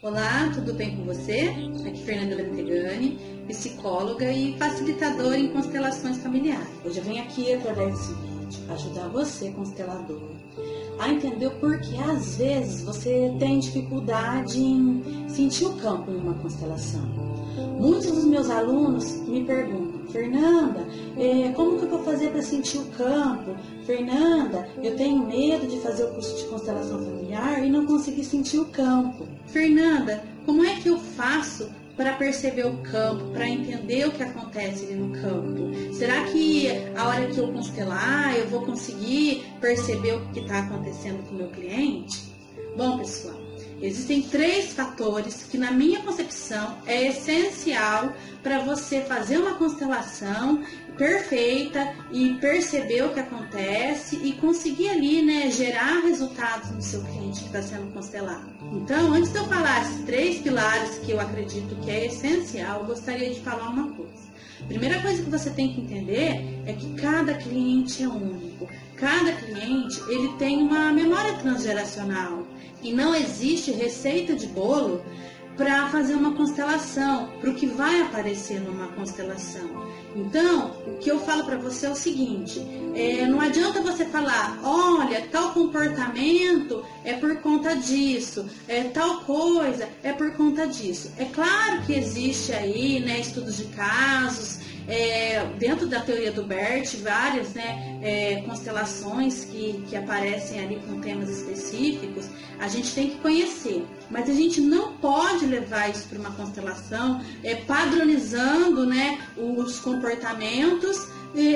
Olá, tudo bem com você? Aqui é Fernanda Bentegani, psicóloga e facilitadora em constelações familiares. Hoje eu venho aqui através desse vídeo ajudar você, constelador, a entender o porquê às vezes você tem dificuldade em sentir o campo em uma constelação. Muitos dos meus alunos me perguntam: Fernanda, como que eu vou fazer para sentir o campo? Fernanda, eu tenho medo de fazer o curso de constelação familiar e não conseguir sentir o campo. Fernanda, como é que eu faço para perceber o campo, para entender o que acontece ali no campo? Será que a hora que eu constelar eu vou conseguir perceber o que está acontecendo com o meu cliente? Bom, pessoal, existem 3 fatores que, na minha concepção, é essencial para você fazer uma constelação perfeita e perceber o que acontece e conseguir ali, né, gerar resultados no seu cliente que está sendo constelado. Então, antes de eu falar esses 3 pilares que eu acredito que é essencial, eu gostaria de falar uma coisa. A primeira coisa que você tem que entender é que cada cliente é único. Cada cliente, ele tem uma memória transgeracional e não existe receita de bolo para fazer uma constelação, para o que vai aparecer numa constelação. Então, o que eu falo para você é o seguinte: não adianta você falar, olha, tal comportamento é por conta disso, tal coisa é por conta disso. É claro que existe aí, né, estudos de casos, dentro da teoria do Bert, várias, né, constelações que aparecem ali com temas específicos. A gente tem que conhecer, mas a gente não pode levar isso para uma constelação padronizando, né, os comportamentos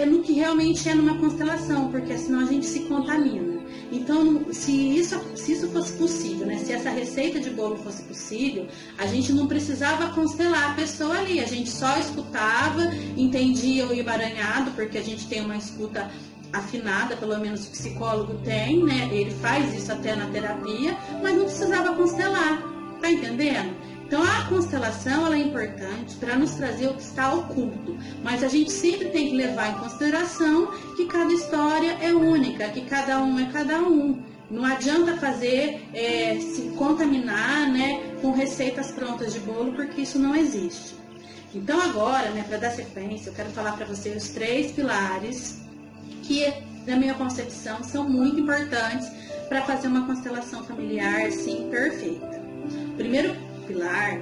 no que realmente é numa constelação, porque senão a gente se contamina. Então, se isso fosse possível, né, se essa receita de bolo fosse possível, a gente não precisava constelar a pessoa ali, a gente só escutava, entendia o emaranhado, porque a gente tem uma escuta afinada, pelo menos o psicólogo tem, né, ele faz isso até na terapia, mas não precisava constelar, tá entendendo? Então a constelação, ela é importante para nos trazer o que está oculto, mas a gente sempre tem que levar em consideração que cada história é única, que cada um é cada um. Não adianta fazer, se contaminar, né, com receitas prontas de bolo, porque isso não existe. Então agora, né, para dar sequência, eu quero falar para vocês os 3 pilares que, na minha concepção, são muito importantes para fazer uma constelação familiar, assim, perfeita. O primeiro pilar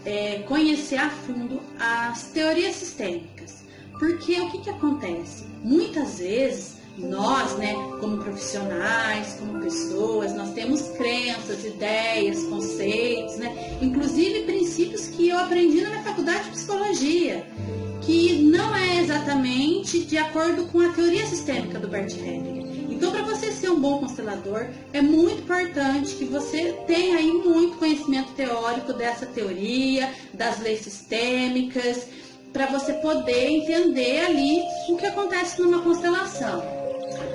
é conhecer a fundo as teorias sistêmicas. Porque o que acontece? Muitas vezes, nós, né, como profissionais, como pessoas, nós temos crenças, ideias, conceitos, né, inclusive princípios que eu aprendi na minha faculdade de psicologia, que não é exatamente de acordo com a teoria sistêmica do Bert Hellinger. Então, para você ser um bom constelador, é muito importante que você tenha aí muito conhecimento teórico dessa teoria, das leis sistêmicas, para você poder entender ali o que acontece numa constelação.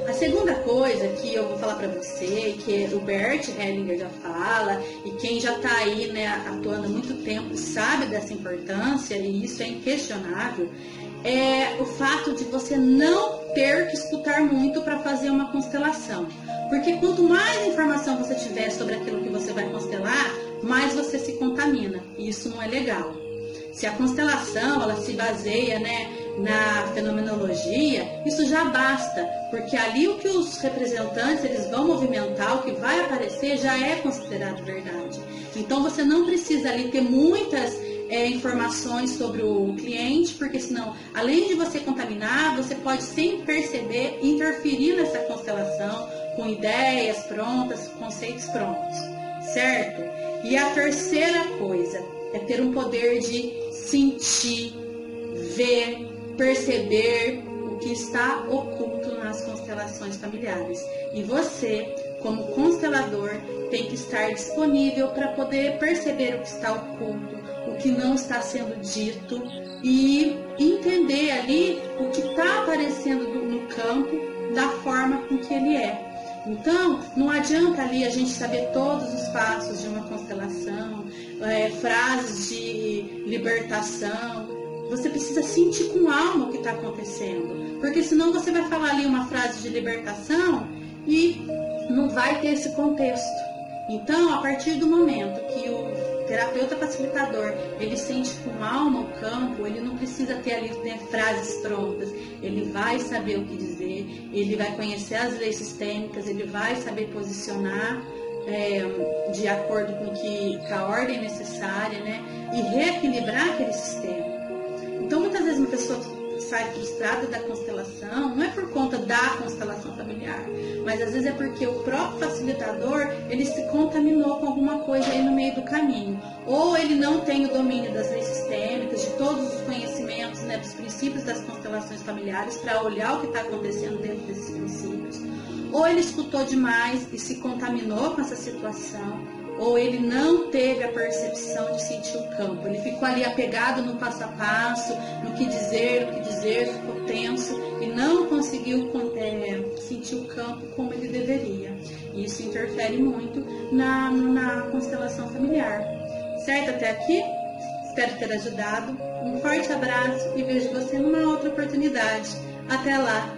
A segunda coisa que eu vou falar para você, que o Bert Hellinger já fala, e quem já está aí, né, atuando há muito tempo sabe dessa importância, e isso é inquestionável, é o fato de você não ter que escutar muito para fazer uma constelação. Porque quanto mais informação você tiver sobre aquilo que você vai constelar, mais você se contamina, e isso não é legal. Se a constelação, ela se baseia, né, na fenomenologia, isso já basta, porque ali o que os representantes eles vão movimentar, o que vai aparecer já é considerado verdade. Então você não precisa ali ter muitas informações sobre o cliente, porque senão, além de você contaminar, você pode sem perceber interferir nessa constelação com ideias prontas, conceitos prontos, certo? E a terceira coisa é ter um poder de sentir, ver, perceber o que está oculto nas constelações familiares. E você, como constelador, tem que estar disponível para poder perceber o que está oculto, o que não está sendo dito e entender ali o que está aparecendo no campo da forma com que ele é. Então, não adianta ali a gente saber todos os passos de uma constelação, frases de libertação. Você precisa sentir com alma o que está acontecendo, porque senão você vai falar ali uma frase de libertação e não vai ter esse contexto. Então, a partir do momento que o terapeuta facilitador, ele sente com alma o campo, ele não precisa ter ali, né, frases prontas. Ele vai saber o que dizer, ele vai conhecer as leis sistêmicas, ele vai saber posicionar de acordo com a ordem necessária, né? E reequilibrar aquele sistema. Então, muitas vezes uma pessoa sai frustrada da constelação, não é por conta da constelação familiar, mas às vezes é porque o próprio facilitador, ele se contaminou com alguma coisa aí no meio do caminho. Ou ele não tem o domínio das leis sistêmicas, de todos os conhecimentos, né, dos princípios das constelações familiares, para olhar o que está acontecendo dentro desses princípios. Ou ele escutou demais e se contaminou com essa situação, ou ele não teve a percepção de sentir o campo. Ele ficou ali apegado no passo a passo, no que dizer, ficou tenso e não conseguiu sentir o campo como ele deveria. E isso interfere muito na constelação familiar. Certo até aqui? Espero ter ajudado. Um forte abraço e vejo você numa outra oportunidade. Até lá!